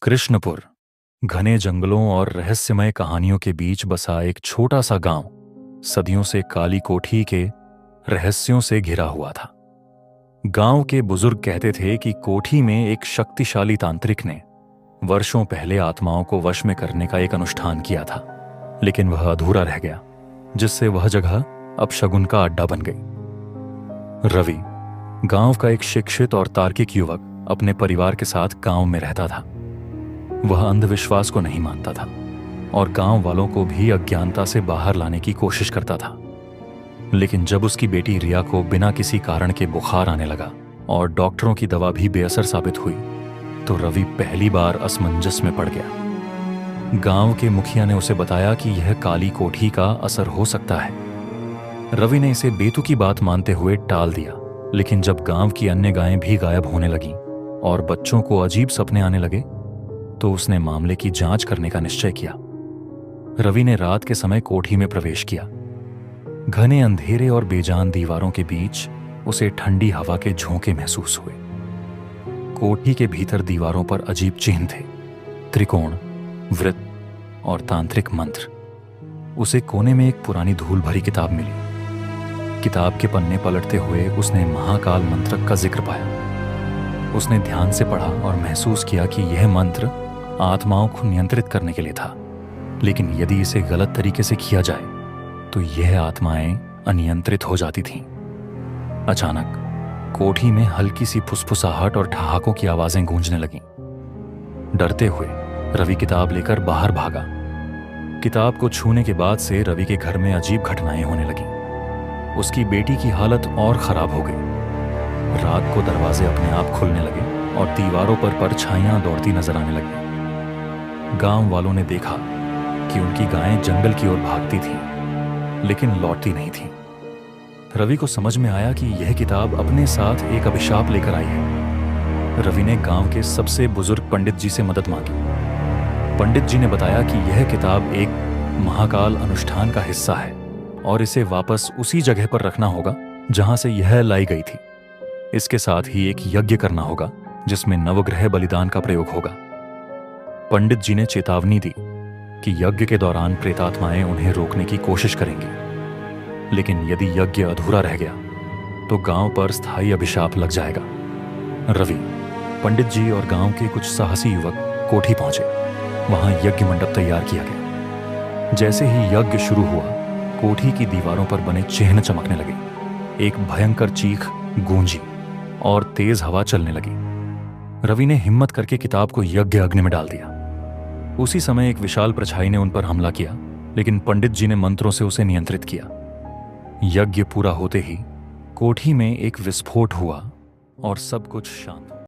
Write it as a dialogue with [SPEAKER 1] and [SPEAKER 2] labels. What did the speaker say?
[SPEAKER 1] कृष्णपुर घने जंगलों और रहस्यमय कहानियों के बीच बसा एक छोटा सा गांव सदियों से काली कोठी के रहस्यों से घिरा हुआ था। गांव के बुजुर्ग कहते थे कि कोठी में एक शक्तिशाली तांत्रिक ने वर्षों पहले आत्माओं को वश में करने का एक अनुष्ठान किया था, लेकिन वह अधूरा रह गया, जिससे वह जगह अपशगुन का अड्डा बन गई। रवि, गांव का एक शिक्षित और तार्किक युवक, अपने परिवार के साथ गांव में रहता था। वह अंधविश्वास को नहीं मानता था और गांव वालों को भी अज्ञानता से बाहर लाने की कोशिश करता था। लेकिन जब उसकी बेटी रिया को बिना किसी कारण के बुखार आने लगा और डॉक्टरों की दवा भी बेअसर साबित हुई, तो रवि पहली बार असमंजस में पड़ गया। गांव के मुखिया ने उसे बताया कि यह काली कोठी का असर हो सकता है। रवि ने इसे बेतुकी बात मानते हुए टाल दिया, लेकिन जब गांव की अन्य गायें भी गायब होने लगीं और बच्चों को अजीब सपने आने लगे, तो उसने मामले की जांच करने का निश्चय किया। रवि ने रात के समय कोठी में प्रवेश किया। घने अंधेरे और बेजान दीवारों के बीच उसे ठंडी हवा के झोंके महसूस हुए। कोठी के भीतर दीवारों पर अजीब चिन्ह थे, त्रिकोण, वृत्त और तांत्रिक मंत्र। उसे कोने में एक पुरानी धूल भरी किताब मिली। किताब के पन्ने पलटते हुए उसने महाकाल मंत्र का जिक्र पाया। उसने ध्यान से पढ़ा और महसूस किया कि यह मंत्र आत्माओं को नियंत्रित करने के लिए था, लेकिन यदि इसे गलत तरीके से किया जाए तो यह आत्माएं अनियंत्रित हो जाती थीं। अचानक कोठी में हल्की सी फुसफुसाहट और ठहाकों की आवाजें गूंजने लगीं। डरते हुए रवि किताब लेकर बाहर भागा। किताब को छूने के बाद से रवि के घर में अजीब घटनाएं होने लगीं। उसकी बेटी की हालत और खराब हो गई। रात को दरवाजे अपने आप खुलने लगे और दीवारों पर परछाइयां दौड़ती नजर आने लगी। गांव वालों ने देखा कि उनकी गायें जंगल की ओर भागती थीं, लेकिन लौटती नहीं थीं। रवि को समझ में आया कि यह किताब अपने साथ एक अभिशाप लेकर आई है। रवि ने गांव के सबसे बुजुर्ग पंडित जी से मदद मांगी। पंडित जी ने बताया कि यह किताब एक महाकाल अनुष्ठान का हिस्सा है और इसे वापस उसी जगह पर रखना होगा जहां से यह लाई गई थी। इसके साथ ही एक यज्ञ करना होगा जिसमें नवग्रह बलिदान का प्रयोग होगा। पंडित जी ने चेतावनी दी कि यज्ञ के दौरान प्रेतात्माएं उन्हें रोकने की कोशिश करेंगी, लेकिन यदि यज्ञ अधूरा रह गया तो गांव पर स्थायी अभिशाप लग जाएगा। रवि, पंडित जी और गांव के कुछ साहसी युवक कोठी पहुंचे। वहां यज्ञ मंडप तैयार किया गया। जैसे ही यज्ञ शुरू हुआ, कोठी की दीवारों पर बने चिन्ह चमकने लगे। एक भयंकर चीख गूंजी और तेज हवा चलने लगी। रवि ने हिम्मत करके किताब को यज्ञ अग्नि में डाल दिया। उसी समय एक विशाल परछाई ने उन पर हमला किया, लेकिन पंडित जी ने मंत्रों से उसे नियंत्रित किया। यज्ञ पूरा होते ही कोठी में एक विस्फोट हुआ और सब कुछ शांत।